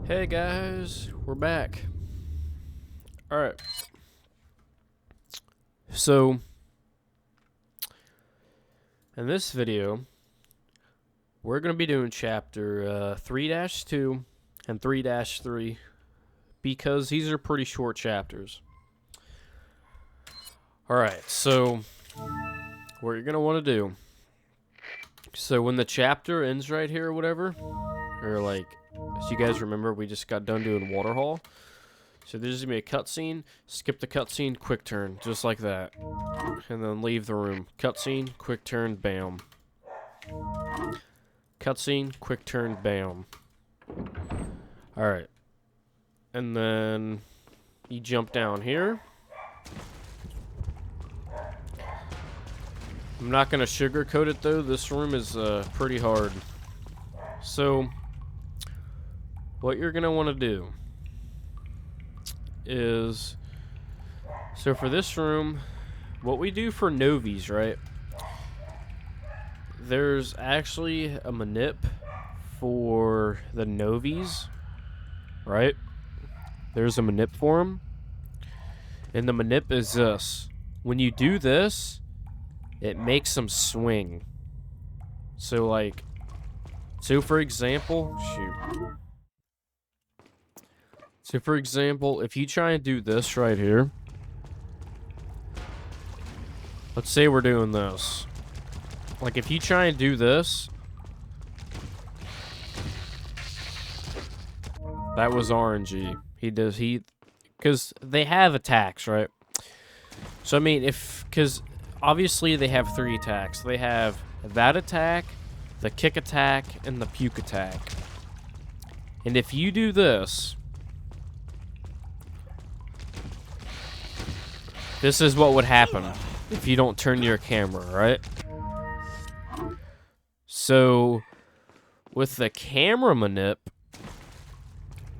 Hey guys, we're back. Alright. So, in this video, we're going to be doing chapter 3-2 and 3-3 because these are pretty short chapters. Alright, so what you're going to want to do. So when the chapter ends right here or whatever, or like, as you guys remember, we just got done doing Waterhall. So there's going to be a cutscene, skip the cutscene, quick turn, just like that. And then leave the room. Cutscene, quick turn, bam. Cutscene, quick turn, bam. Alright. And then you jump down here. I'm not going to sugarcoat it though, this room is pretty hard. So, what you're going to want to do is, so for this room, what we do for novies, right? There's actually a manip for the novies, right? There's a manip for them. And the manip is this. When you do this, it makes them swing. So like, so for example, So for example, if you try and do this right here, let's say we're doing this. Like if you try and do this, that was RNG. Because they have attacks, right? So I mean, because obviously they have 3 attacks. They have that attack, the kick attack, and the puke attack. And if you do this, this is what would happen if you don't turn your camera, right? So, with the camera manip,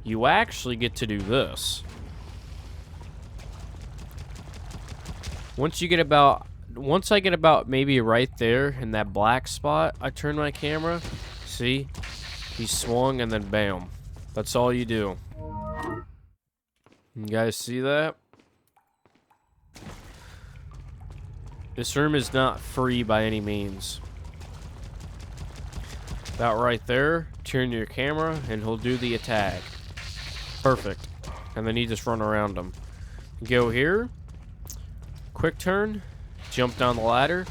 you actually get to do this. Once I get about maybe right there in that black spot, I turn my camera. See? He swung and then bam. That's all you do. You guys see that? This room is not free by any means. About right there, turn your camera and he'll do the attack. Perfect. And then you just run around him. Go here. Quick turn. Jump down the ladder.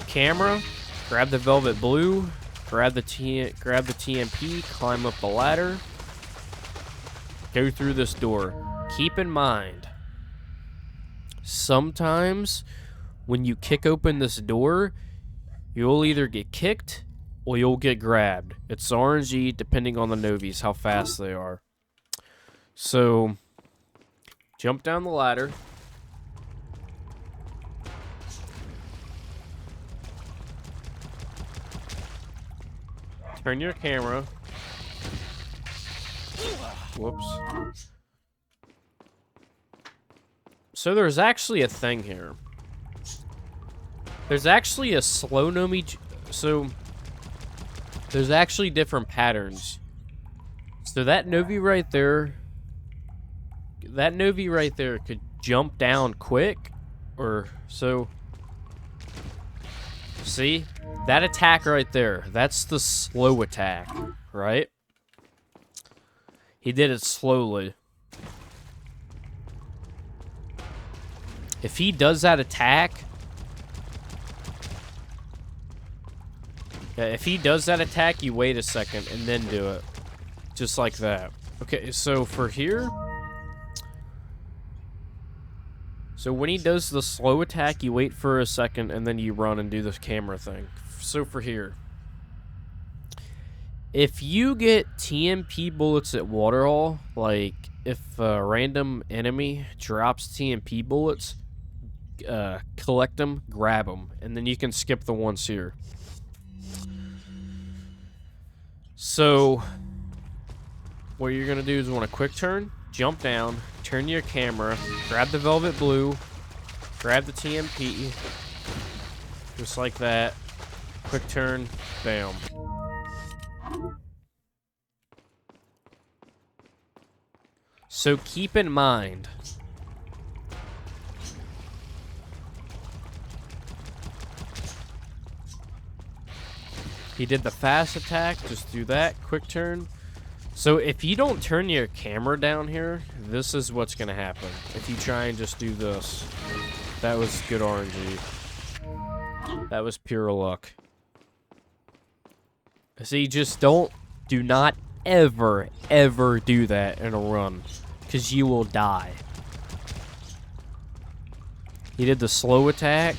Camera. Grab the velvet blue. Grab the TMP. Climb up the ladder. Go through this door. Keep in mind, sometimes when you kick open this door, you'll either get kicked or you'll get grabbed. It's RNG depending on the novies, how fast they are. So, jump down the ladder. Turn your camera. Whoops. So there's actually a thing here. There's actually a slow nomi. So there's actually different patterns. So that novi right there could jump down quick, or so. See? That attack right there, that's the slow attack, right? He did it slowly. If he does that attack, you wait a second and then do it. Just like that. Okay, so for here, so when he does the slow attack, you wait for a second and then you run and do this camera thing. So for here, if you get TMP bullets at Waterhall, like if a random enemy drops TMP bullets, collect them, grab them, and then you can skip the ones here. So what you're gonna do is want a quick turn, jump down, turn your camera, grab the velvet blue, grab the TMP, just like that. Quick turn, bam. So keep in mind, he did the fast attack, just do that, quick turn. So if you don't turn your camera down here, this is what's gonna happen. If you try and just do this. That was good RNG. That was pure luck. See, just do not ever do that in a run, because you will die. He did the slow attack.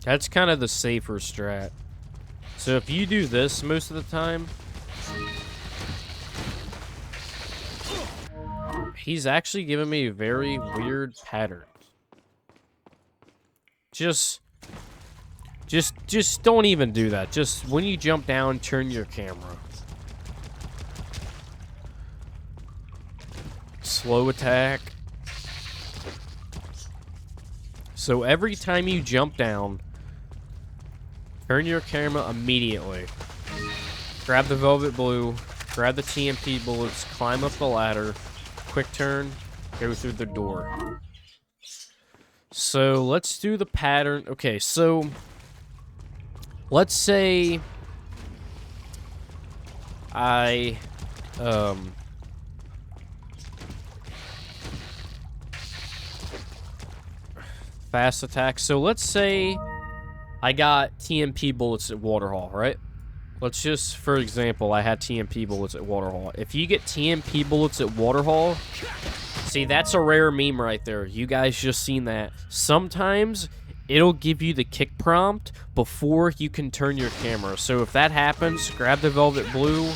That's kind of the safer strat. So if you do this most of the time, he's actually giving me very weird patterns. Just don't even do that. Just when you jump down, turn your camera. Slow attack. So every time you jump down, turn your camera immediately. Grab the velvet blue, grab the TMP bullets, climb up the ladder, quick turn, go through the door. So let's do the pattern. Okay, so let's say I fast attack. So let's say I got TMP bullets at Waterhall, right? Let's just, for example, I had TMP bullets at Waterhall. If you get TMP bullets at Waterhall, see, that's a rare meme right there. You guys just seen that. Sometimes it'll give you the kick prompt before you can turn your camera. So if that happens, grab the velvet blue.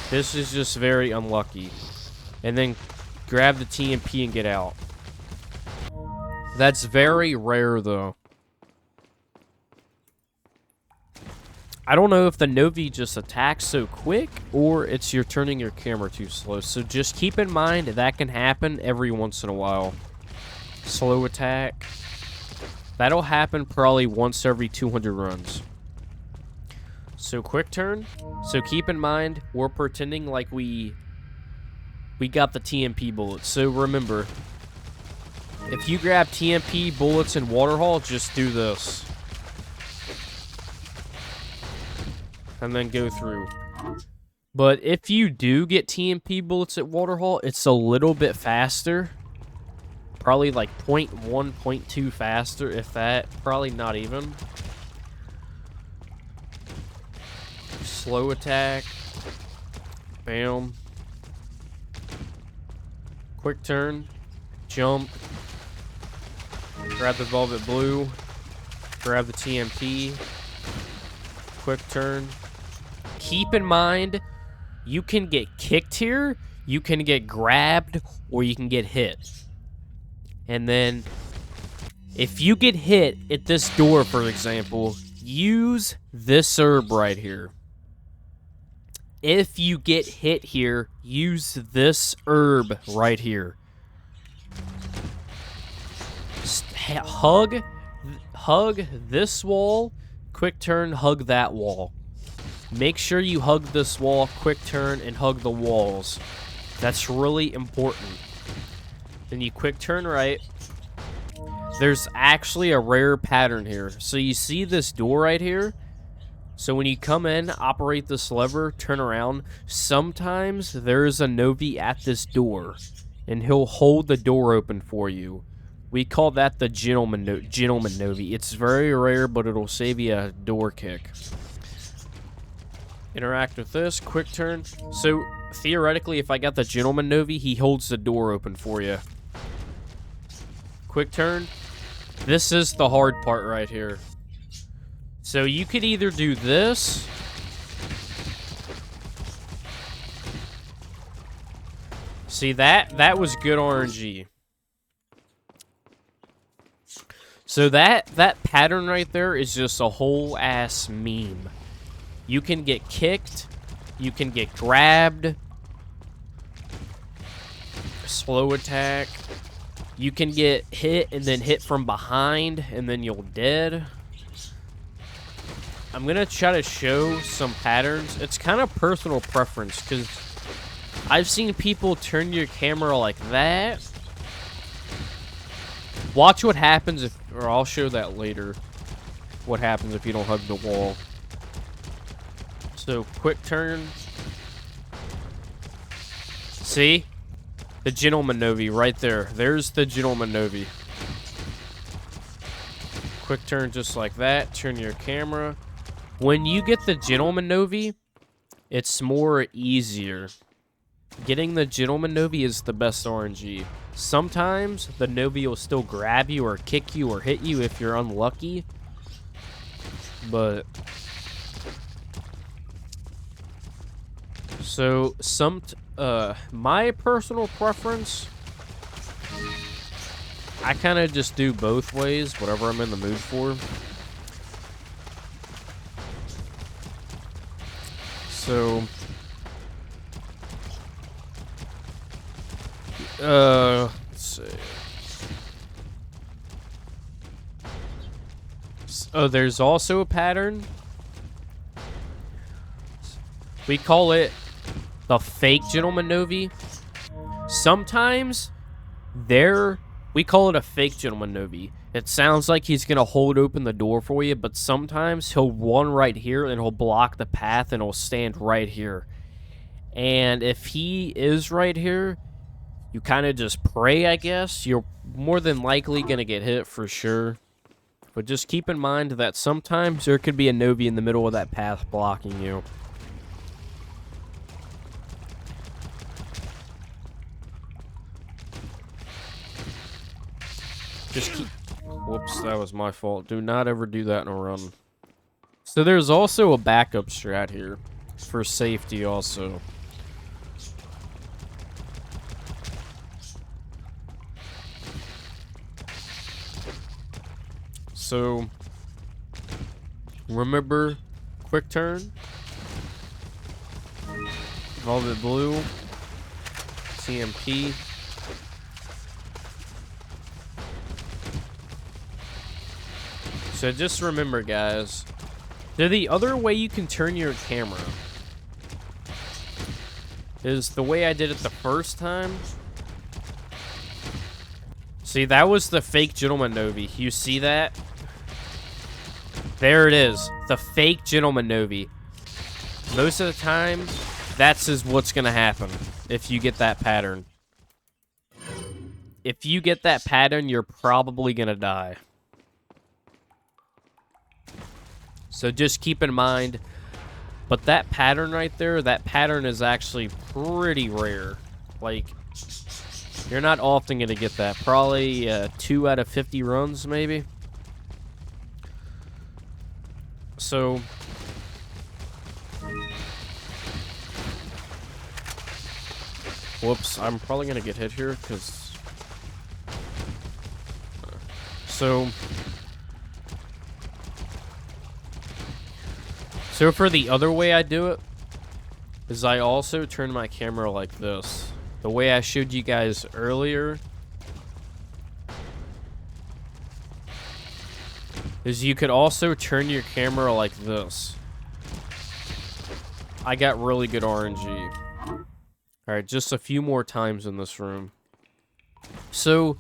This is just very unlucky. And then grab the TMP and get out. That's very rare, though. I don't know if the Novi just attacks so quick, or it's you're turning your camera too slow. So just keep in mind that can happen every once in a while. Slow attack. That'll happen probably once every 200 runs. So quick turn. So keep in mind, we're pretending like we got the TMP bullets. So remember, if you grab TMP bullets in Waterhall, just do this. And then go through. But if you do get TMP bullets at Waterhall, it's a little bit faster. Probably like 0.1, 0.2 faster, if that. Probably not even. Slow attack. Bam. Quick turn. Jump. Grab the velvet blue. Grab the TMP. Quick turn. Keep in mind, you can get kicked here, you can get grabbed, or you can get hit. And then, if you get hit at this door, for example, use this herb right here. If you get hit here, use this herb right here. Hug this wall, quick turn, hug that wall. Make sure you hug this wall, quick turn, and hug the walls. That's really important. Then you quick turn right. There's actually a rare pattern here. So you see this door right here? So when you come in, operate this lever, turn around. Sometimes there's a Novi at this door, and he'll hold the door open for you. We call that the gentleman Novi. It's very rare, but it'll save you a door kick. Interact with this, quick turn. So, theoretically, if I got the gentleman Novi, he holds the door open for you. Quick turn. This is the hard part right here. So, you could either do this. See, that was good RNG. So, that pattern right there is just a whole ass meme. You can get kicked, you can get grabbed, slow attack, you can get hit and then hit from behind and then you'll dead. I'm gonna try to show some patterns. It's kind of personal preference, because I've seen people turn your camera like that. Watch what happens if, or I'll show that later, what happens if you don't hug the wall. So, quick turn. See? The gentleman Novi right there. There's the gentleman Novi. Quick turn just like that. Turn your camera. When you get the gentleman Novi, it's more easier. Getting the gentleman Novi is the best RNG. Sometimes the Novi will still grab you or kick you or hit you if you're unlucky. But so my personal preference, I kind of just do both ways, whatever I'm in the mood for. So, let's see. Oh, there's also a pattern. We call it the fake gentleman Novi. Sometimes we call it a fake gentleman Novi. It sounds like he's gonna hold open the door for you, but sometimes he'll run right here and he'll block the path and he'll stand right here. And if he is right here, you kind of just pray, I guess. You're more than likely gonna get hit for sure. But just keep in mind that sometimes there could be a Novi in the middle of that path blocking you. Just keep... Whoops, that was my fault. Do not ever do that in a run. So there's also a backup strat here. For safety also. So, remember, quick turn, Velvet Blue, CMP. So just remember, guys, the other way you can turn your camera is the way I did it the first time. See, that was the fake gentleman Novi. You see that? There it is. The fake gentleman Novi. Most of the time, that's what's going to happen if you get that pattern. If you get that pattern, you're probably going to die. So just keep in mind. But that pattern right there, that pattern is actually pretty rare. Like, you're not often going to get that. Probably 2 out of 50 runs, maybe. So, whoops, I'm probably going to get hit here, because... So for the other way I do it, is I also turn my camera like this. The way I showed you guys earlier is you could also turn your camera like this. I got really good RNG. Alright, just a few more times in this room. So,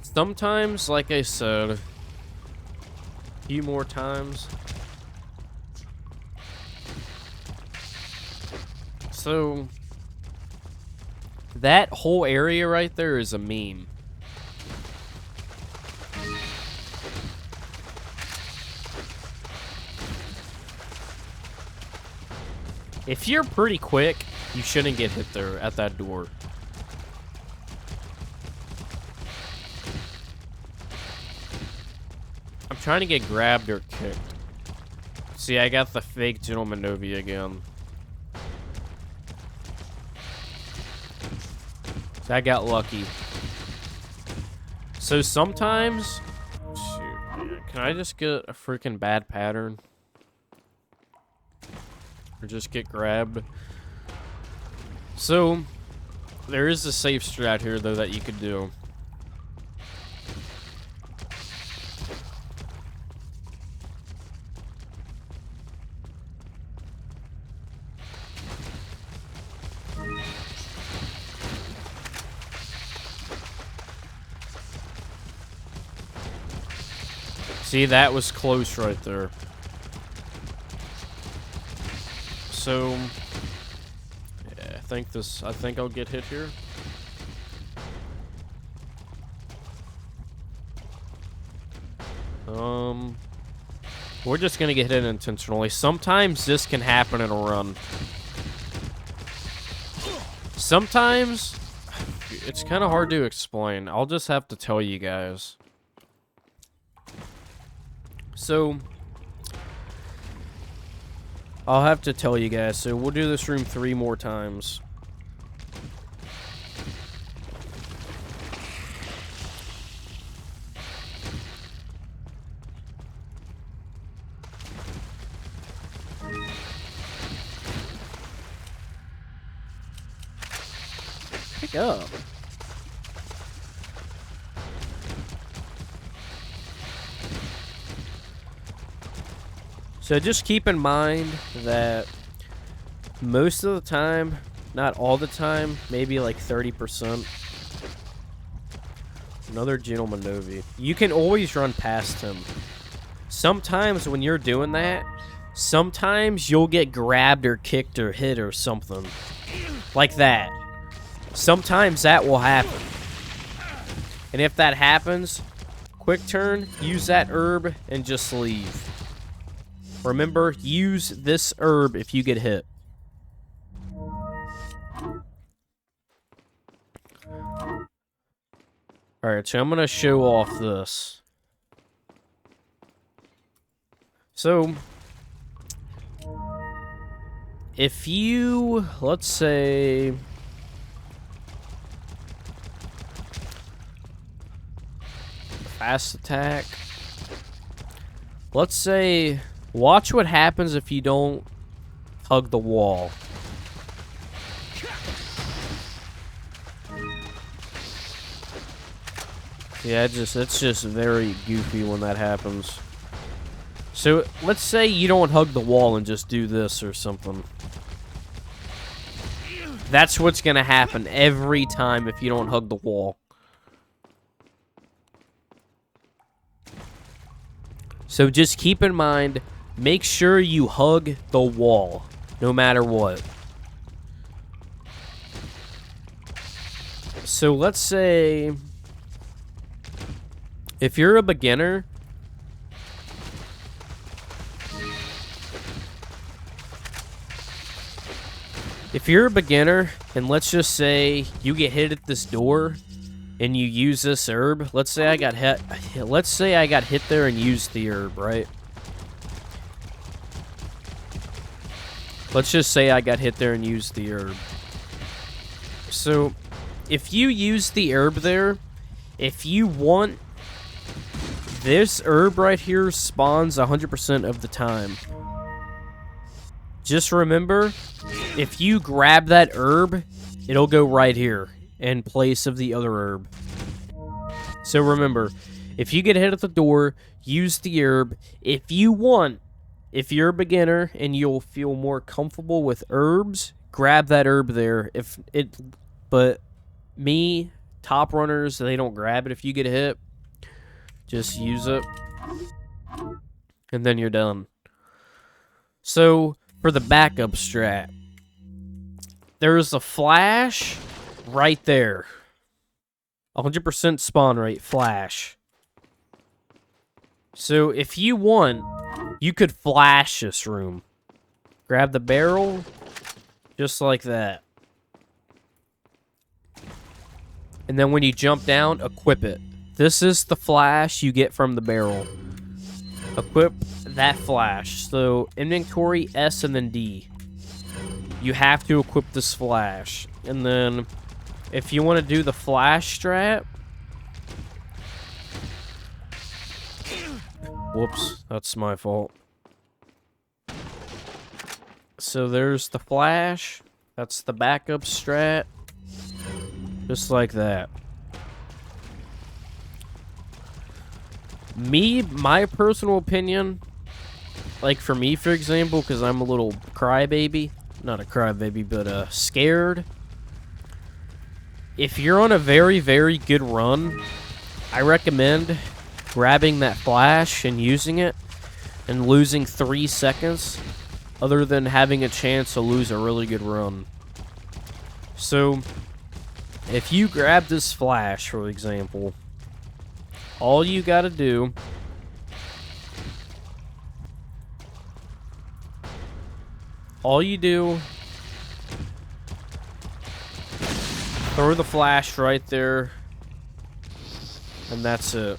sometimes, like I said, a few more times. So, that whole area right there is a meme. If you're pretty quick, you shouldn't get hit there at that door. I'm trying to get grabbed or kicked. See, I got the fake gentleman Novi again. I got lucky. So sometimes... Shoot, man. Can I just get a freaking bad pattern? Or just get grabbed? So, there is a safe strat here, though, that you could do. See, that was close right there. So, yeah, I think I'll get hit here. We're just gonna get hit intentionally. Sometimes this can happen in a run. Sometimes it's kind of hard to explain. I'll just have to tell you guys. So, I'll have to tell you guys. So, we'll do this room 3 more times. Pick up. So just keep in mind that most of the time, not all the time, maybe like 30%. Another gentleman Novi. You can always run past him. Sometimes when you're doing that, sometimes you'll get grabbed or kicked or hit or something. Like that. Sometimes that will happen. And if that happens, quick turn, use that herb, and just leave. Remember, use this herb if you get hit. Alright, so I'm going to show off this. So, if you, let's say, fast attack, let's say, watch what happens if you don't hug the wall. Yeah, it's just very goofy when that happens. So, let's say you don't hug the wall and just do this or something. That's what's gonna happen every time if you don't hug the wall. So just keep in mind, make sure you hug the wall, no matter what. So let's say, if you're a beginner, and let's just say you get hit at this door and you use this herb, let's say I got hit there and used the herb, right? Let's just say I got hit there and used the herb. So, if you use the herb there, if you want, this herb right here spawns 100% of the time. Just remember, if you grab that herb, it'll go right here in place of the other herb. So remember, if you get hit at the door, use the herb. If you want, if you're a beginner and you'll feel more comfortable with herbs, grab that herb there. But me, top runners, they don't grab it if you get hit. Just use it. And then you're done. So, for the backup strat, there's a flash right there. 100% spawn rate, flash. So, if you want, you could flash this room. Grab the barrel, just like that. And then when you jump down, equip it. This is the flash you get from the barrel. Equip that flash. So, inventory, S, and then D. You have to equip this flash. And then, if you want to do the flash strat... Whoops, that's my fault. So, there's the flash. That's the backup strat. Just like that. My personal opinion, like for me, for example, because I'm a little crybaby, not a crybaby, but scared. If you're on a very, very good run, I recommend grabbing that flash and using it and losing 3 seconds other than having a chance to lose a really good run. So, if you grab this flash, for example, all you gotta do throw the flash right there, and that's it.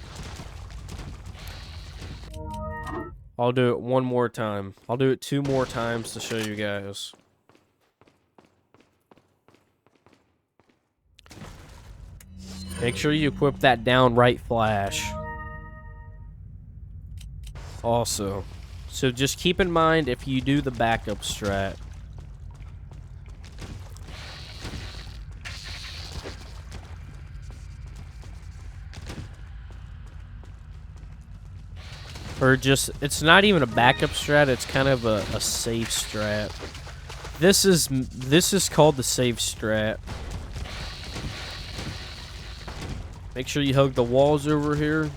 I'll do it one more time. I'll do it 2 more times to show you guys. Make sure you equip that downright flash. Also, so just keep in mind if you do the backup strat. Or just, it's not even a backup strat, it's kind of a safe strat. This is called the safe strat. Make sure you hug the walls over here.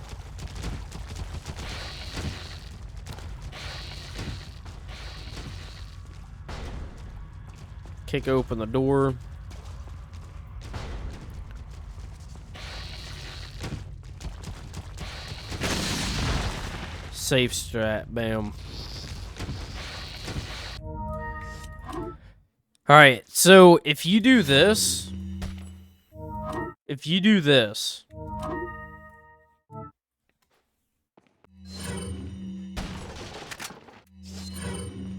Kick open the door. Safe strat, bam. Alright, so if you do this,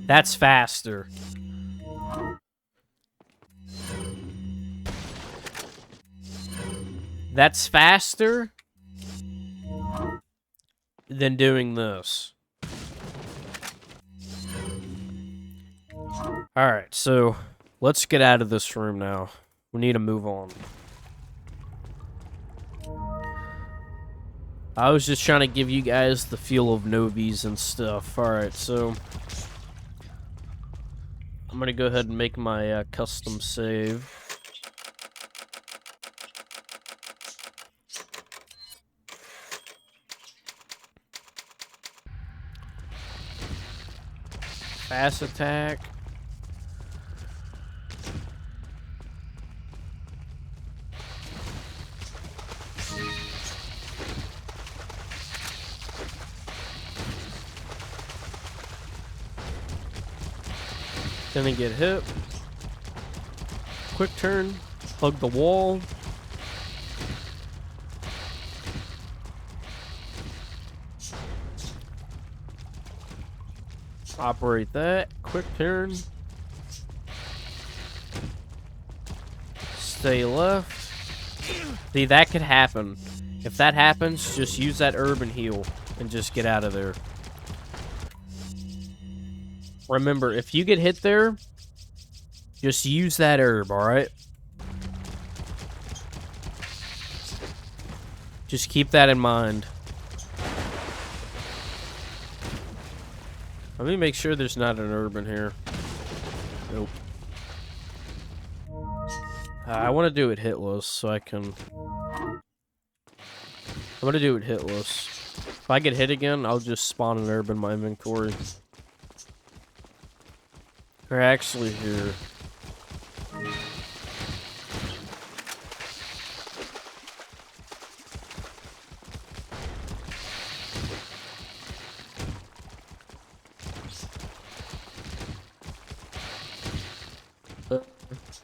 that's faster. That's faster than doing this. Alright, so let's get out of this room now. We need to move on. I was just trying to give you guys the feel of Novies and stuff. Alright, so I'm gonna go ahead and make my custom save. Fast attack. Gonna get hit. Quick turn. Hug the wall. Operate that. Quick turn. Stay left. See, that could happen. If that happens, just use that herb and heal and just get out of there. Remember, if you get hit there, just use that herb, alright? Just keep that in mind. Let me make sure there's not an herb in here. Nope. I want to do it hitless so I can... I'm going to do it hitless. If I get hit again, I'll just spawn an herb in my inventory. Or actually here.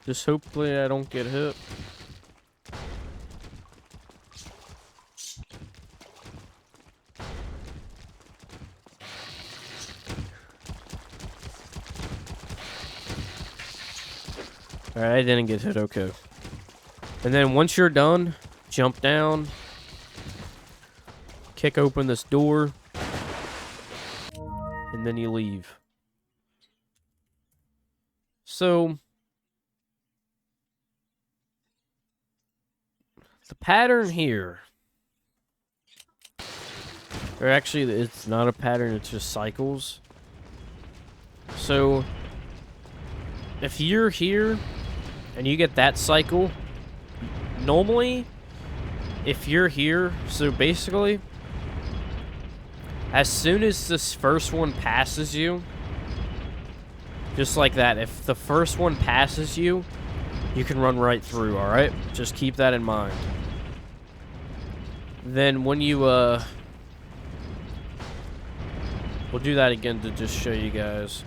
Just hopefully I don't get hit. Alright, I didn't get hit, okay. And then once you're done, jump down, kick open this door, and then you leave. So, the pattern here, or actually it's not a pattern, it's just cycles. So, if you're here, and you get that cycle, normally, if you're here, so basically, As soon as this first one passes you, just like that, if the first one passes you, you can run right through, alright? Just keep that in mind. Then when you, we'll do that again to just show you guys.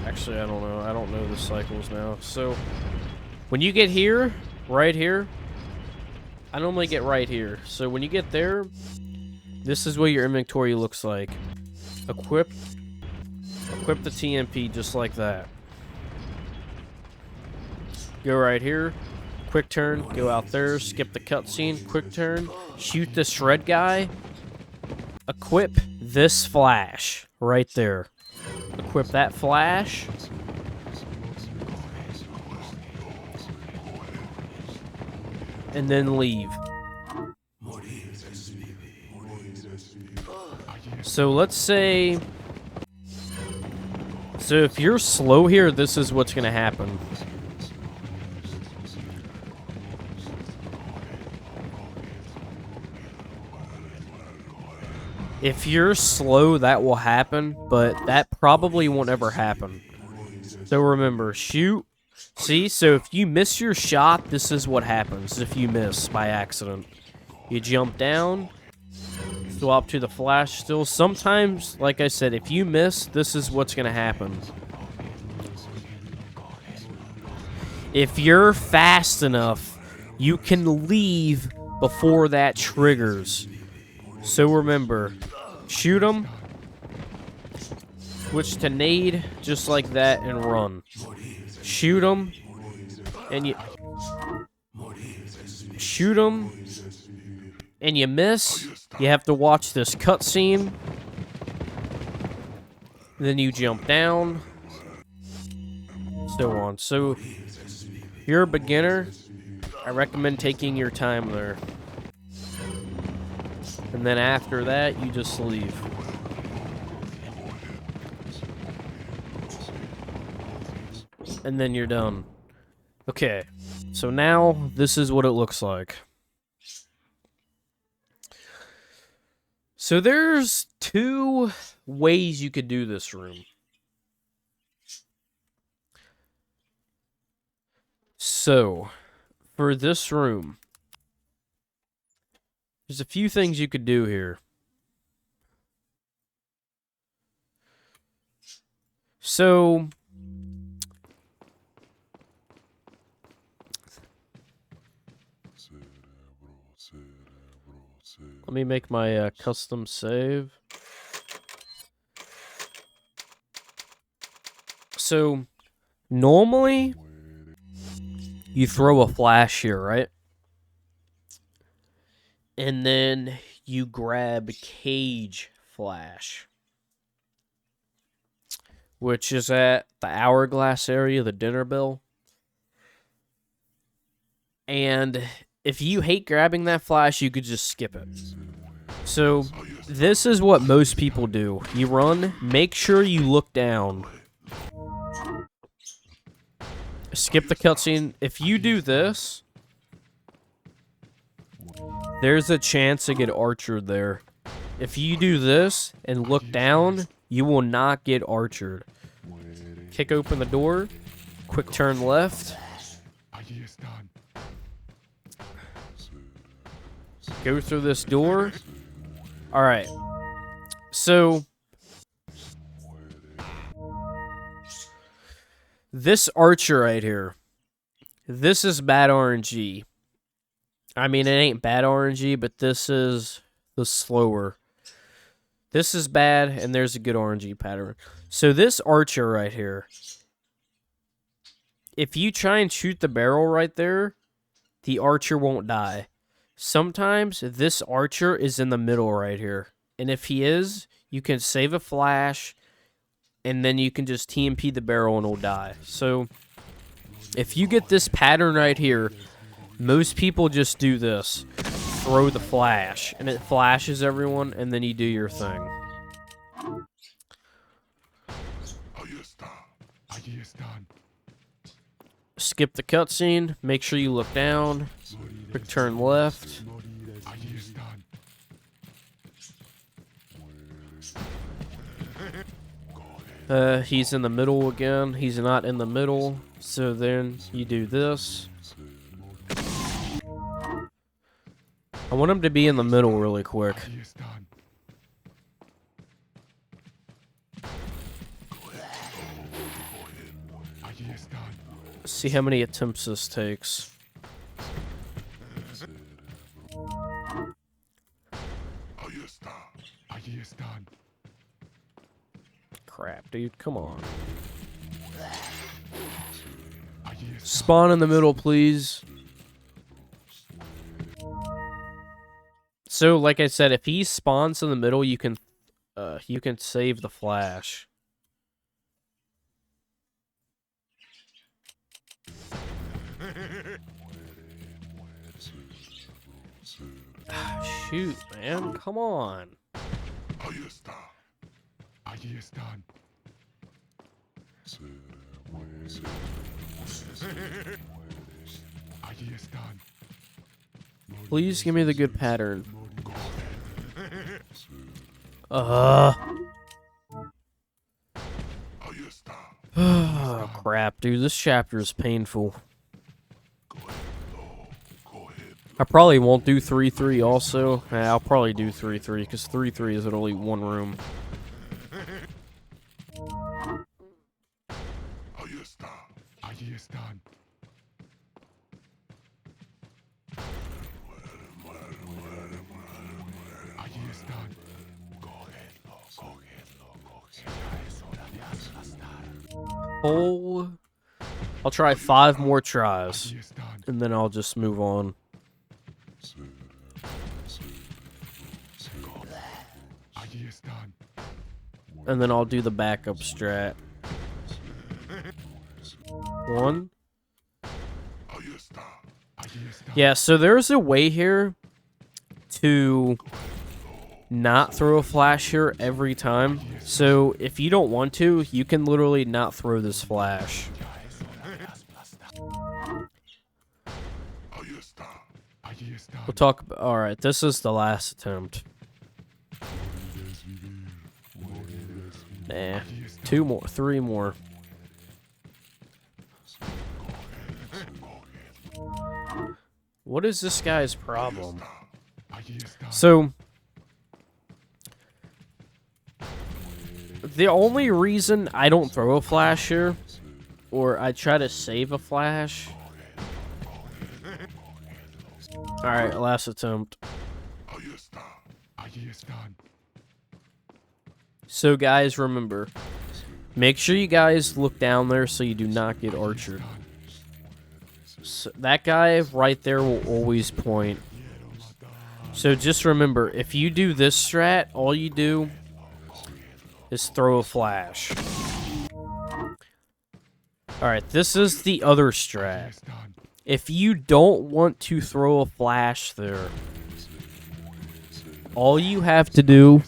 Actually, I don't know. I don't know the cycles now. So, when you get here, right here, I normally get right here. So when you get there, this is what your inventory looks like. Equip the TMP just like that. Go right here, quick turn, go out there, skip the cutscene, quick turn, shoot the shred guy, equip this flash right there. Equip that flash. And then leave. So let's say... So if you're slow here, this is what's going to happen. If you're slow, that will happen, but that probably won't ever happen. So remember, shoot. See, so if you miss your shot, this is what happens if you miss by accident. You jump down, swap to the flash still. Sometimes, like I said, if you miss, this is what's going to happen. If you're fast enough, you can leave before that triggers. So remember, shoot them, switch to nade, just like that, and run. Shoot them, and you... Shoot them, and you miss, you have to watch this cutscene. Then you jump down, so on. So, if you're a beginner, I recommend taking your time there. And then after that, you just leave. And then you're done. Okay, so now this is what it looks like. So there's two ways you could do this room. So, for this room, there's a few things you could do here. So, let me make my custom save. So, normally, you throw a flash here, right? And then you grab cage flash, which is at the hourglass area, the dinner bell. And if you hate grabbing that flash, you could just skip it. So, this is what most people do. You run, make sure you look down. Skip the cutscene. If you do this, there's a chance to get archered there. If you do this and look down, you will not get archered. Kick open the door. Quick turn left. Go through this door. Alright. So, this archer right here, this is bad RNG. I mean, it ain't bad RNG, but this is the slower. This is bad, and there's a good RNG pattern. So this archer right here, if you try and shoot the barrel right there, the archer won't die. Sometimes this archer is in the middle right here. And if he is, you can save a flash, and then you can just TMP the barrel and it'll die. So, if you get this pattern right here, most people just do this. Throw the flash, and it flashes everyone, and then you do your thing. Skip the cutscene, make sure you look down, quick turn left. He's in the middle again. He's not in the middle. So then you do this. I want him to be in the middle really quick. See how many attempts this takes. Crap, dude, come on. Spawn in the middle, please. So, like I said, if he spawns in the middle, you can save the flash. Shoot, man, come on. Please give me the good pattern. Oh, crap, dude. This chapter is painful. I probably won't do 3-3 also. I'll probably do 3-3 because 3-3 is at only one room. Oh, I'll try 5 more tries, and then I'll just move on. And then I'll do the backup strat. 1. Yeah, so there's a way here to not throw a flash here every time. So if you don't want to, you can literally not throw this flash. We'll talk about, alright, this is the last attempt. Nah, 2 more, 3 more. What is this guy's problem? So, the only reason I don't throw a flash here, or I try to save a flash. Alright, last attempt. So guys, remember, make sure you guys look down there so you do not get archered. So that guy right there will always point. So just remember, if you do this strat, all you do is throw a flash. Alright, this is the other strat. If you don't want to throw a flash there, all you have to do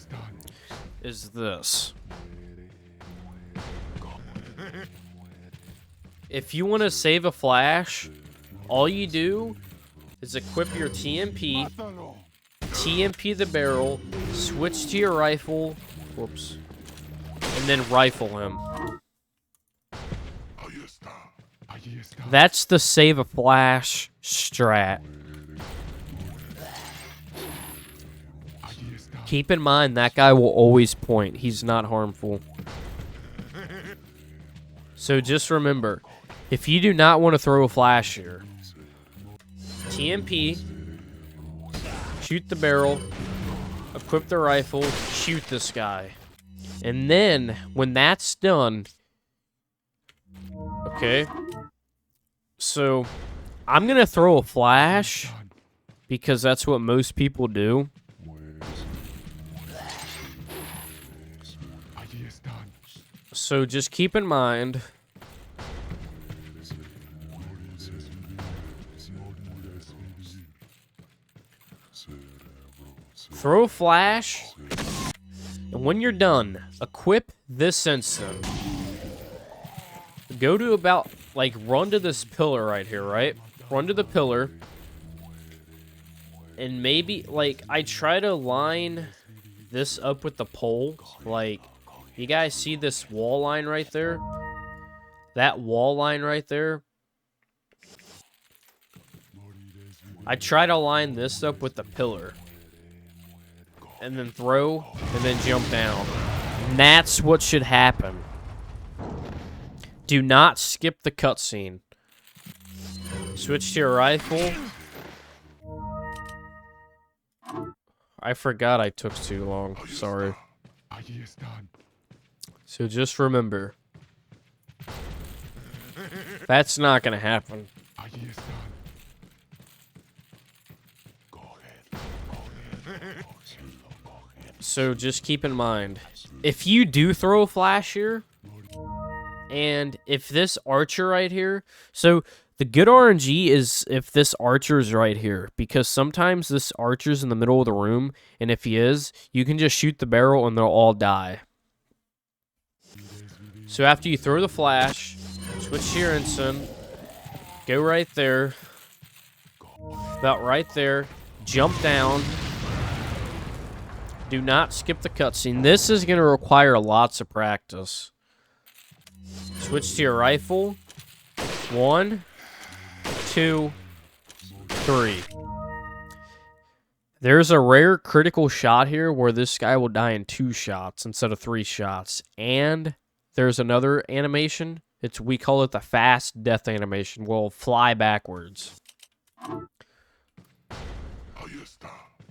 is this. If you want to save a flash, all you do is equip your TMP, TMP the barrel, switch to your rifle, whoops, and then rifle him. That's the save a flash strat. Keep in mind, that guy will always point. He's not harmful. So just remember, if you do not want to throw a flash here, TMP, shoot the barrel, equip the rifle, shoot this guy. And then, when that's done, okay, so I'm going to throw a flash because that's what most people do. So just keep in mind, throw a flash, and when you're done, equip this instant. Go to about, like, run to this pillar right here, right? Run to the pillar. And maybe, like, I try to line this up with the pole, like, You guys see this wall line right there? That wall line right there? I try to line this up with the pillar. And then throw, and then jump down. And that's what should happen. Do not skip the cutscene. Switch to your rifle. I forgot I took too long. Sorry. So just remember. That's not gonna happen. So just keep in mind, if you do throw a flash here, and if this archer right here, so the good RNG is if this archer is right here, because sometimes this archer's in the middle of the room, and if he is, you can just shoot the barrel and they'll all die. So after you throw the flash, switch to your ensign, go right there, about right there, jump down. Do not skip the cutscene. This is going to require lots of practice. Switch to your rifle. 1, 2, 3. There's a rare critical shot here where this guy will die in 2 shots instead of 3 shots. And there's another animation. We call it the fast death animation. We'll fly backwards.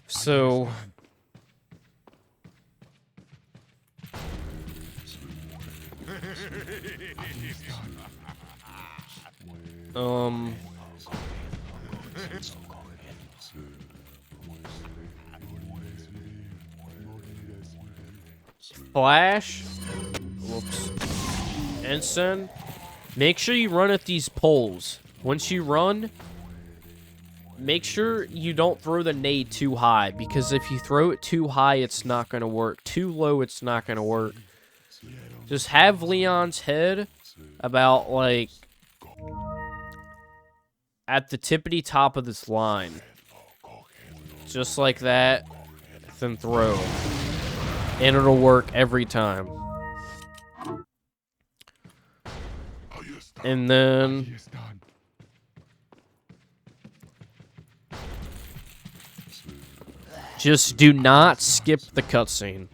So... Flash. Whoops. Ensign. Make sure you run at these poles. Once you run, make sure you don't throw the nade too high, because if you throw it too high, it's not going to work. Too low, it's not going to work. Just have Leon's head about, like, at the tippity top of this line. Just like that. Then throw. And it'll work every time. And then... just do not skip the cutscene.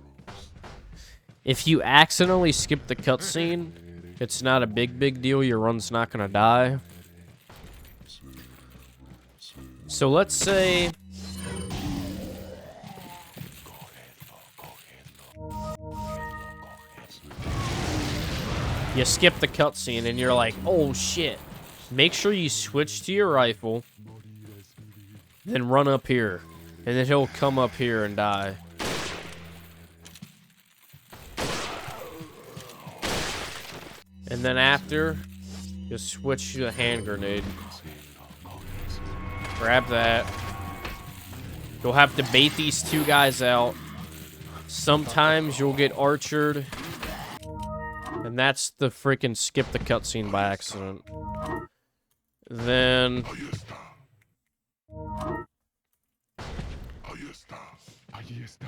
If you accidentally skip the cutscene, it's not a big deal. Your run's not gonna die. So let's say... you skip the cutscene and you're like, oh shit. Make sure you switch to your rifle. Then run up here. And then he'll come up here and die. And then after, just switch to the hand grenade. Grab that. You'll have to bait these 2 guys out. Sometimes you'll get archered. And that's the freaking skip the cutscene by accident. Then...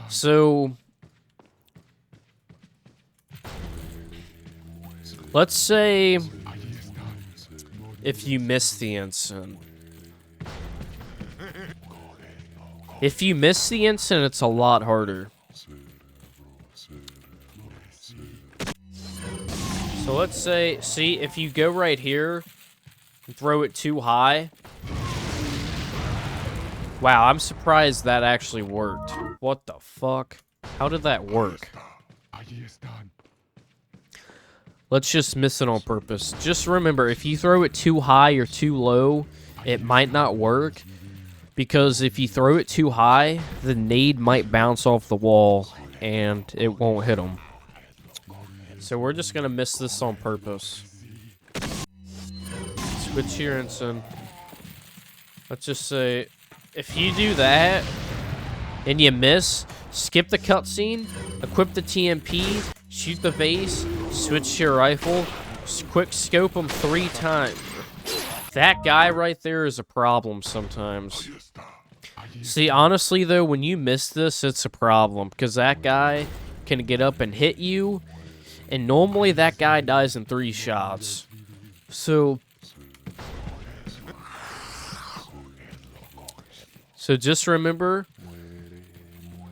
so... let's say... if you miss the ensign. If you miss the ensign, it's a lot harder. So let's say, see, if you go right here and throw it too high. Wow, I'm surprised that actually worked. What the fuck? How did that work? Let's just miss it on purpose. Just remember, if you throw it too high or too low, it might not work. Because if you throw it too high, the nade might bounce off the wall and it won't hit them. So we're just gonna miss this on purpose. Switch to your ensign. Let's just say, if you do that and you miss, skip the cutscene, equip the TMP, shoot the base, switch to your rifle, quick scope them 3 times. That guy right there is a problem sometimes. See, honestly though, when you miss this, it's a problem because that guy can get up and hit you. And normally that guy dies in 3 shots. So just remember,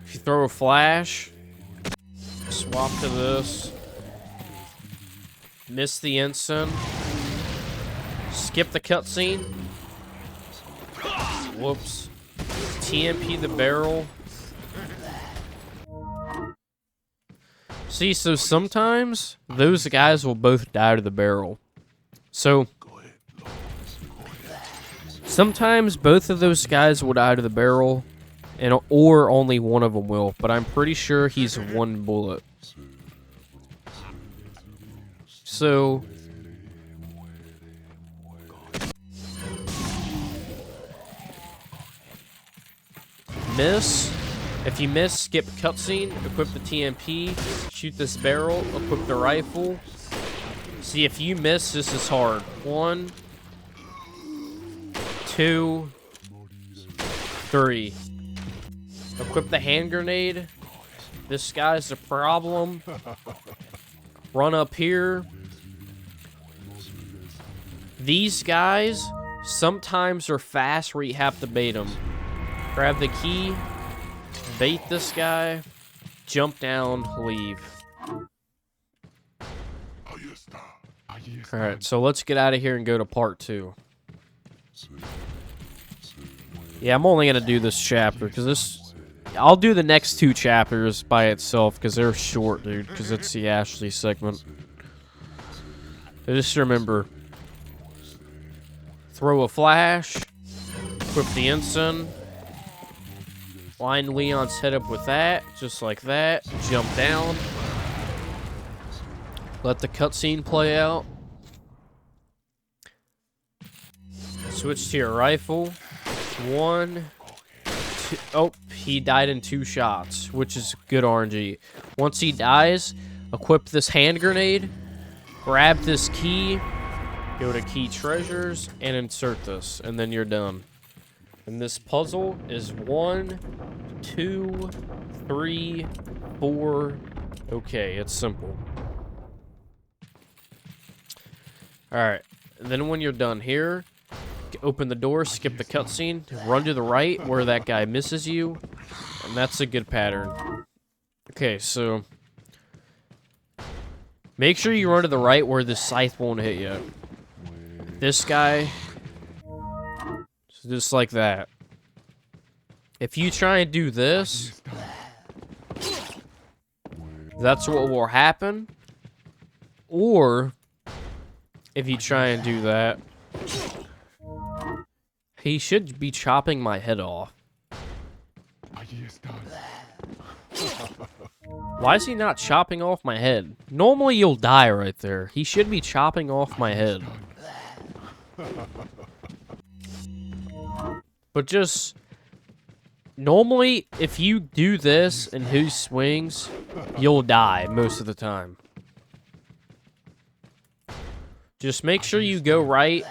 if you throw a flash, swap to this, miss the instant, skip the cutscene, whoops, TMP the barrel. See, so sometimes those guys will both die to the barrel. So sometimes both of those guys will die to the barrel, or only one of them will, but I'm pretty sure he's 1 bullet. So miss. If you miss, skip cutscene, equip the TMP, shoot this barrel, equip the rifle. See, if you miss, this is hard. 1, 2, 3. Equip the hand grenade. This guy's a problem. Run up here. These guys sometimes are fast where you have to bait them. Grab the key, bait this guy, jump down, leave. Alright, so let's get out of here and go to part 2. Yeah, I'm only going to do this chapter, because this... I'll do the next 2 chapters by itself, because they're short, dude, because it's the Ashley segment. So just remember, throw a flash, equip the ensign, line Leon's head up with that, just like that, jump down, let the cutscene play out, switch to your rifle, 1, 2, oh, he died in 2 shots, which is good RNG. Once he dies, equip this hand grenade, grab this key, go to key treasures, and insert this, and then you're done. And this puzzle is 1, 2, 3, 4. Okay, it's simple. Alright, and then when you're done here, open the door, skip the cutscene, run to the right where that guy misses you, and that's a good pattern. Okay, so make sure you run to the right where the scythe won't hit you. This guy, just like that. If you try and do this, that's what will happen. Or, if you try and do that, he should be chopping my head off. Why is he not chopping off my head? Normally you'll die right there. He should be chopping off my head. But just... normally, if you do this and who swings, you'll die most of the time. Just make sure you go right.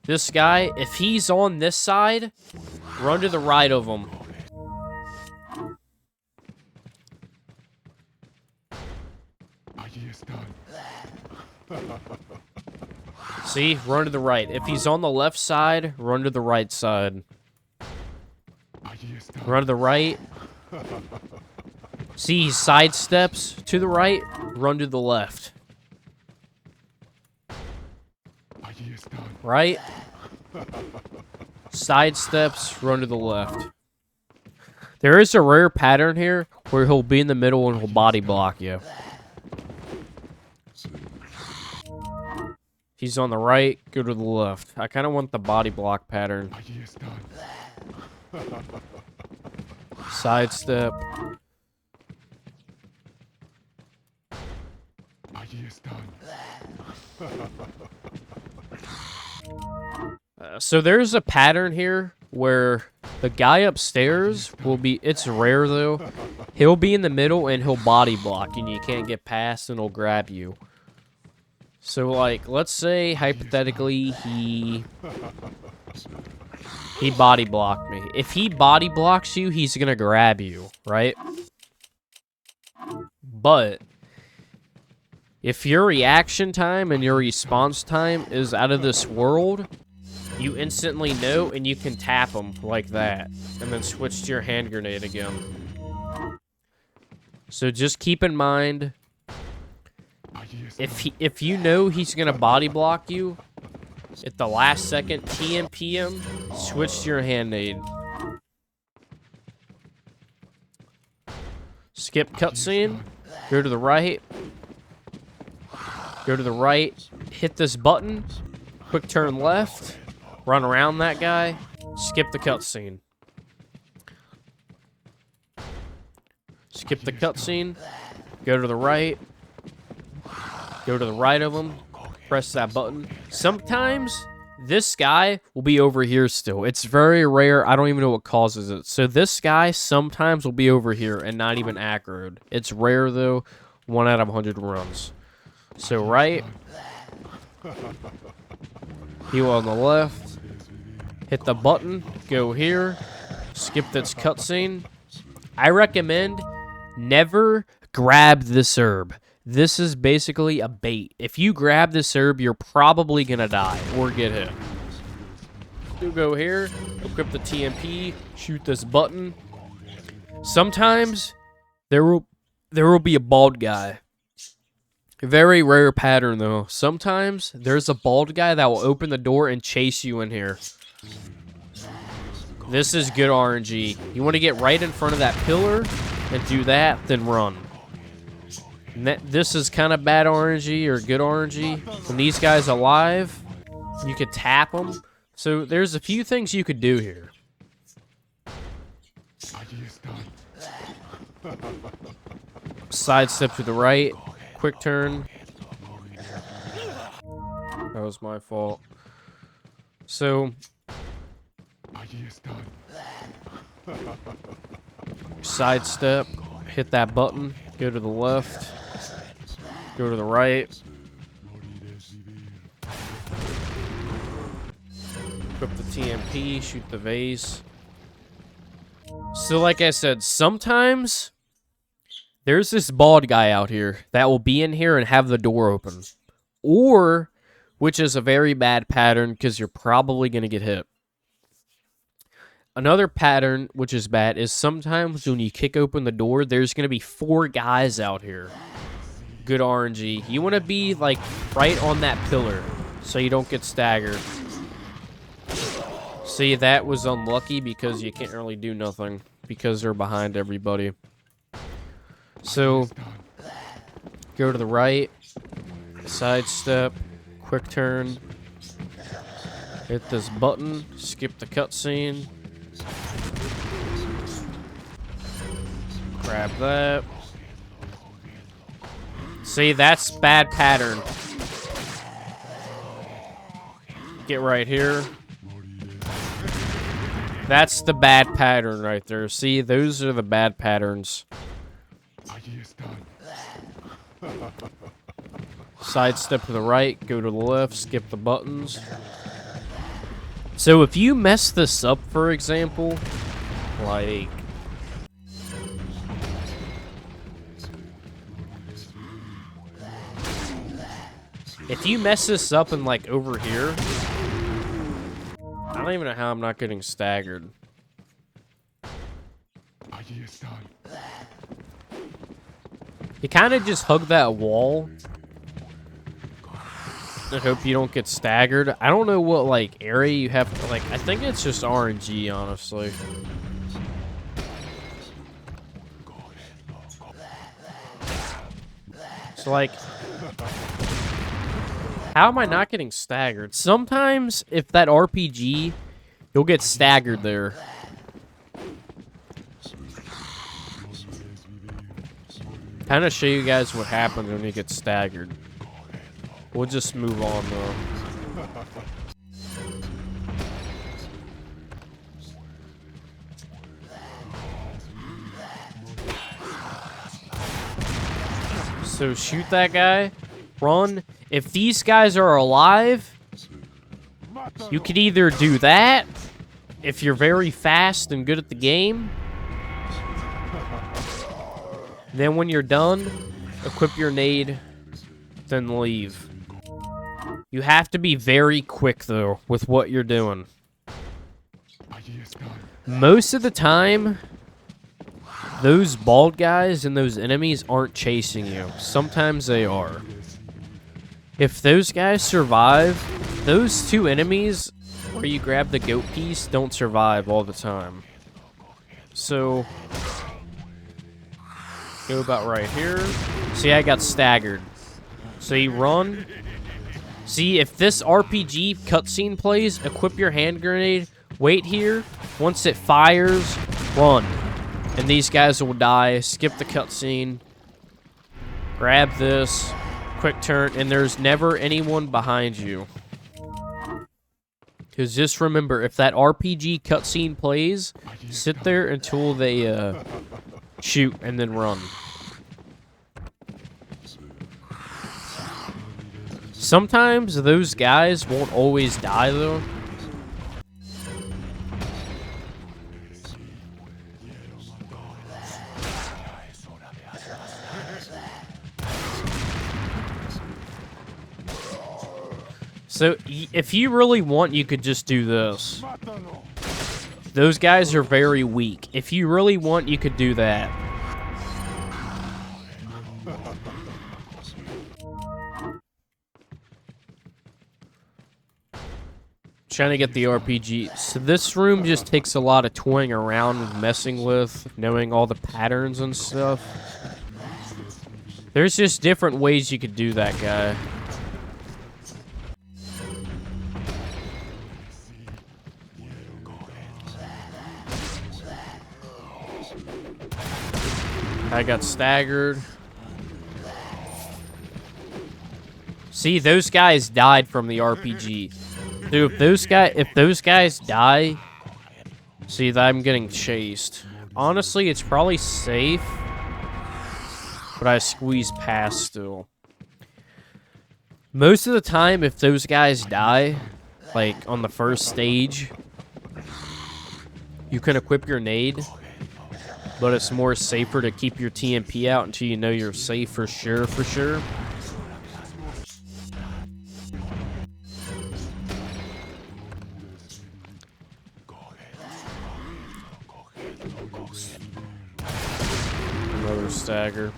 This guy, if he's on this side, run to the right of him. See? Run to the right. If he's on the left side, run to the right side. Run to the right. See, he sidesteps to the right, run to the left. Right? Sidesteps, run to the left. There is a rare pattern here where he'll be in the middle and he'll body block you. He's on the right, go to the left. I kind of want the body block pattern. Sidestep. So there's a pattern here where the guy upstairs will be, it's rare though, he'll be in the middle and he'll body block and you can't get past and he'll grab you. So like, let's say hypothetically he body blocked me. If he body blocks you, he's gonna grab you, right? But If your reaction time and your response time is out of this world, you instantly know and you can tap them like that. And then switch to your hand grenade again. So just keep in mind, if you know he's going to body block you, at the last second, TMP him, switch to your hand nade. Skip cutscene, go to the right. Go to the right, hit this button, quick turn left, run around that guy, skip the cutscene. Skip the cutscene, go to the right of him, press that button. Sometimes this guy will be over here still. It's very rare. I don't even know what causes it. So this guy sometimes will be over here and not even aggroed. It's rare though, 1 out of 100 runs. So right, heal on the left, hit the button, go here, skip this cutscene. I recommend never grab this herb. This is basically a bait. If you grab this herb, you're probably gonna die or get hit. You go here, equip the TMP, shoot this button. Sometimes there will be a bald guy. Very rare pattern though. Sometimes there's a bald guy that will open the door and chase you in here. This is good RNG. You want to get right in front of that pillar and do that, then run. And this is kind of bad RNG or good RNG. When these guys are alive, you could tap them. So there's a few things you could do here. Sidestep to the right. Quick turn. That was my fault. So sidestep, hit that button, go to the left, go to the right. Equip the TMP, shoot the vase. So like I said, sometimes there's this bald guy out here that will be in here and have the door open. Or, which is a very bad pattern because you're probably going to get hit. Another pattern, which is bad, is sometimes when you kick open the door, there's going to be 4 guys out here. Good RNG. You want to be, like, right on that pillar so you don't get staggered. See, that was unlucky because you can't really do nothing because they're behind everybody. So, go to the right, sidestep, quick turn, hit this button, skip the cutscene, grab that. See, that's bad pattern. Get right here. That's the bad pattern right there. See, those are the bad patterns. Sidestep to the right, go to the left, skip the buttons. So if you mess this up, for example, like... if you mess this up and like over here, I don't even know how I'm not getting staggered. You kind of just hug that wall and hope you don't get staggered. I don't know what like area you have to, like, I think it's just RNG, honestly. So like, how am I not getting staggered? Sometimes if that RPG, you'll get staggered there. Kind of show you guys what happens when you get staggered. We'll just move on though. So shoot that guy, run. If these guys are alive, you could either do that, if you're very fast and good at the game. Then when you're done, equip your nade, then leave. You have to be very quick, though, with what you're doing. Most of the time, those bald guys and those enemies aren't chasing you. Sometimes they are. If those guys survive, those two enemies where you grab the goat piece don't survive all the time. So, go about right here. See, I got staggered. So you run. See, if this RPG cutscene plays, equip your hand grenade, wait here. Once it fires, run. And these guys will die. Skip the cutscene. Grab this. Quick turn. And there's never anyone behind you. Because just remember, if that RPG cutscene plays, sit there until they shoot and then run. Sometimes those guys won't always die, though. So, if you really want, you could just do this. Those guys are very weak. If you really want, you could do that. Trying to get the RPG. So this room just takes a lot of toying around and messing with, knowing all the patterns and stuff. There's just different ways you could do that, guy. I got staggered. See, those guys died from the RPG. Dude, if those guys die, see that I'm getting chased. Honestly, it's probably safe, but I squeeze past still. Most of the time, if those guys die, like on the first stage, you can equip your nade, but it's more safer to keep your TMP out until you know you're safe for sure, Another stagger.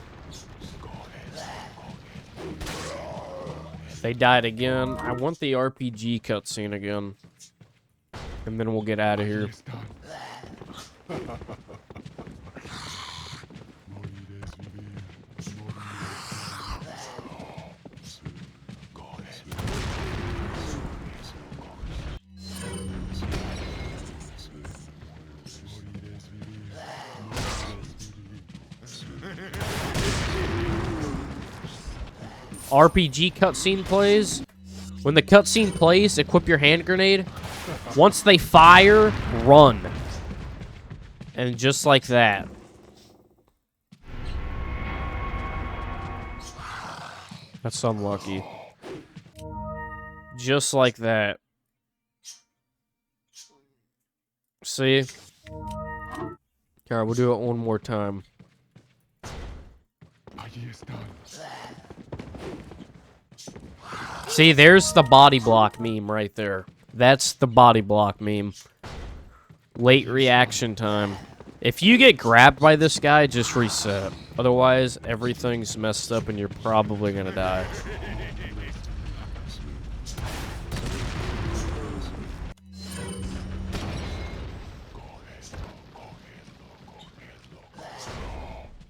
They died again. I want the RPG cutscene again. And then we'll get out of here. RPG cutscene plays. When the cutscene plays, equip your hand grenade. Once they fire, run. And just like that. That's unlucky. Just like that. See? Alright, we'll do it one more time. See, there's the body block meme right there. That's the body block meme. Late reaction time. If you get grabbed by this guy, just reset. Otherwise, everything's messed up and you're probably gonna die.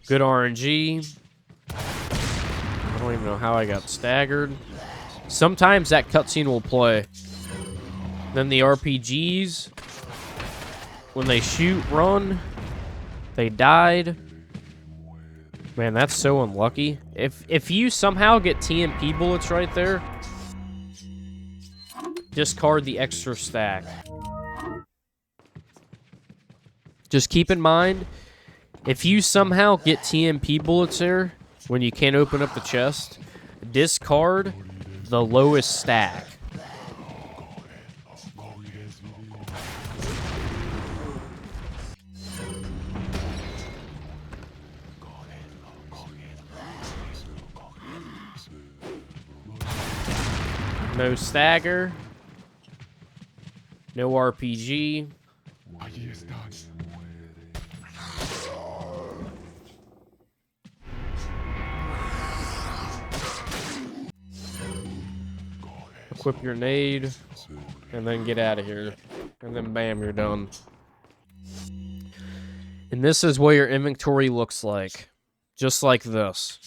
Good RNG. I don't even know how I got staggered. Sometimes that cutscene will play. Then the RPGs, when they shoot, run, they died. Man, that's so unlucky. If you somehow get TMP bullets right there, discard the extra stack. Just keep in mind, if you somehow get TMP bullets there, when you can't open up the chest, discard the lowest stack. No stagger. No RPG. Ahí están. Equip your nade. And then get out of here. And then bam, you're done. And this is what your inventory looks like. Just like this.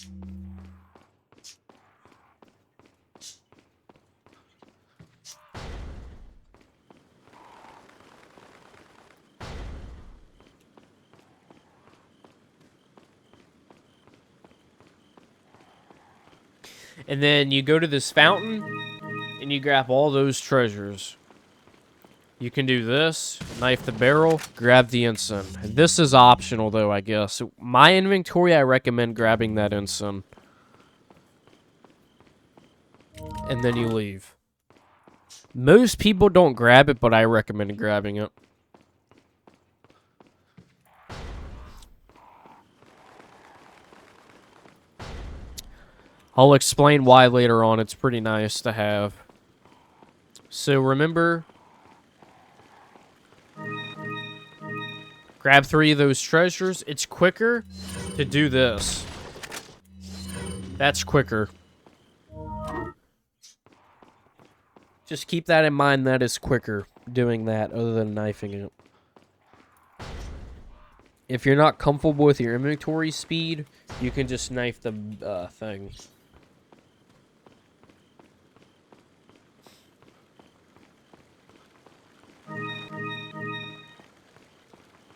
And then you go to this fountain, and you grab all those treasures. You can do this, knife the barrel, grab the ensign. This is optional, though, I guess. My inventory, I recommend grabbing that ensign. And then you leave. Most people don't grab it, but I recommend grabbing it. I'll explain why later on. It's pretty nice to have. So remember, grab 3 of those treasures. It's quicker to do this. That's quicker. Just keep that in mind. That is quicker doing that other than knifing it. If you're not comfortable with your inventory speed, you can just knife the thing.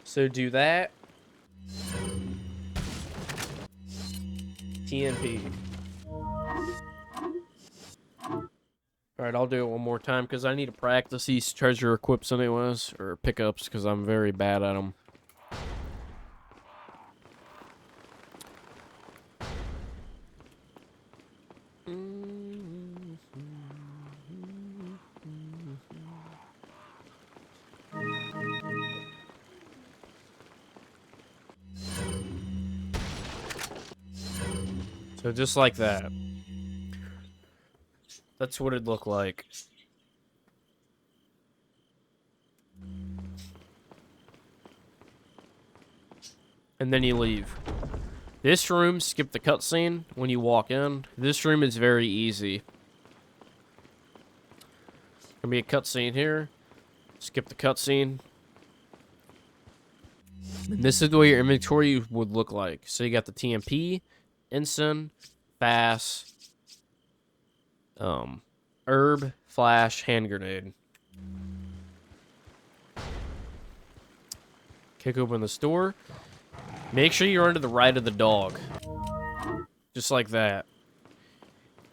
So do that. TNP. Alright, I'll do it one more time because I need to practice these treasure equips anyways, or pickups, because I'm very bad at them. So just like that. That's what it'd look like. And then you leave. This room, skip the cutscene when you walk in. This room is very easy. Gonna be a cutscene here. Skip the cutscene. And this is the way your inventory would look like. So you got the TMP, ensign, fast, herb, flash, hand grenade. Kick open the store. Make sure you run to the right of the dog. Just like that.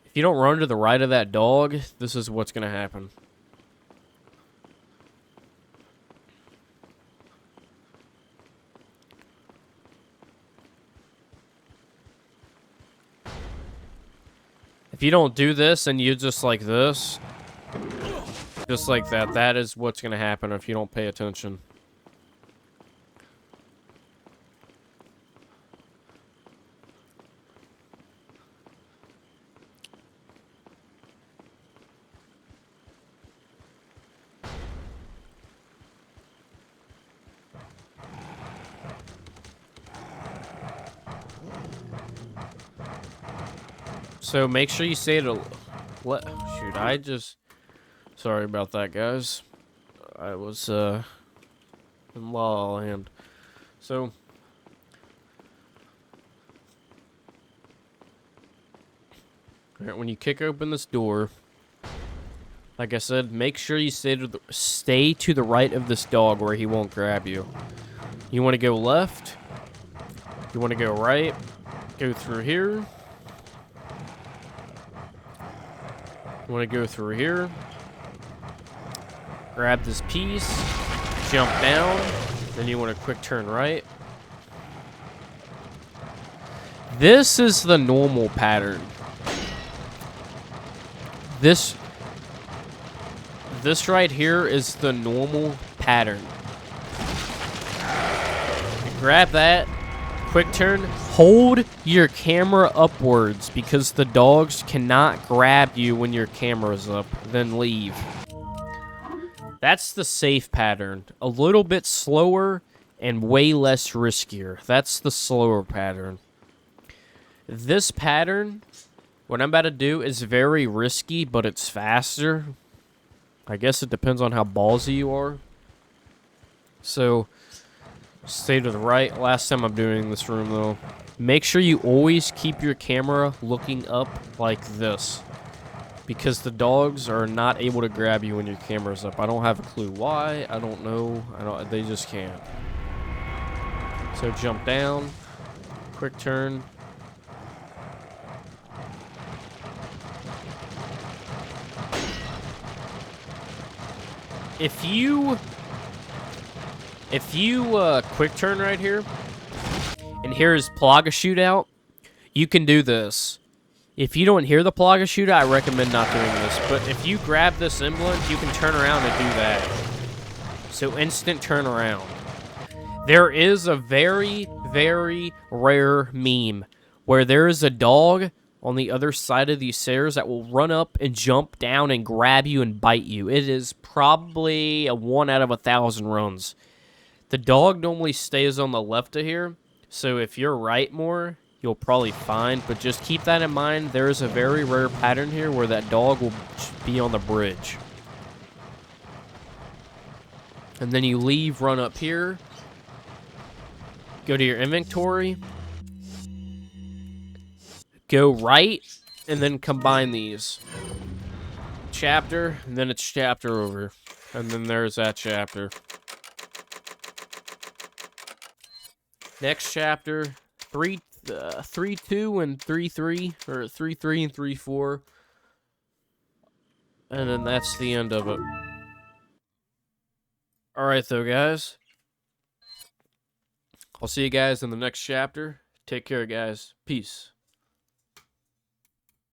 If you don't run to the right of that dog, this is what's going to happen. If you don't do this and you just like this, just like that, that is what's going to happen if you don't pay attention. So make sure you say to what? Shoot, I just. Sorry about that, guys. I was in La La Land. So. Alright, when you kick open this door, like I said, make sure you stay to the right of this dog where he won't grab you. You want to go left. You want to go right. Go through here. You want to go through here. Grab this piece. Jump down. Then you want to quick turn right. This is the normal pattern. This right here is the normal pattern. Grab that. Quick turn. hold your camera upwards because the dogs cannot grab you when your camera's up, then leave. That's the safe pattern. A little bit slower and way less riskier. That's the slower pattern. This pattern, what I'm about to do, is very risky, but it's faster. I guess it depends on how ballsy you are. So, stay to the right. Last time I'm doing this room, though. Make sure you always keep your camera looking up like this, because the dogs are not able to grab you when your camera's up. I don't have a clue why. I don't know. They just can't. So jump down. Quick turn. If you quick turn right here, and here's Plaga Shootout, you can do this. If you don't hear the Plaga Shootout, I recommend not doing this. But if you grab this emblem, you can turn around and do that. So instant turn around. There is a very, very rare meme where there is a dog on the other side of these stairs that will run up and jump down and grab you and bite you. It is probably a 1 out of 1,000 runs. The dog normally stays on the left of here, so if you're right more, you'll probably find, but just keep that in mind. There is a very rare pattern here where that dog will be on the bridge. And then you leave, run up here, go to your inventory, go right, and then combine these. Chapter, and then it's chapter over. And then there's that chapter. Next chapter, 3-2 and 3-3, or 3-3 and 3-4. And then that's the end of it. Alright though, guys. I'll see you guys in the next chapter. Take care, guys. Peace.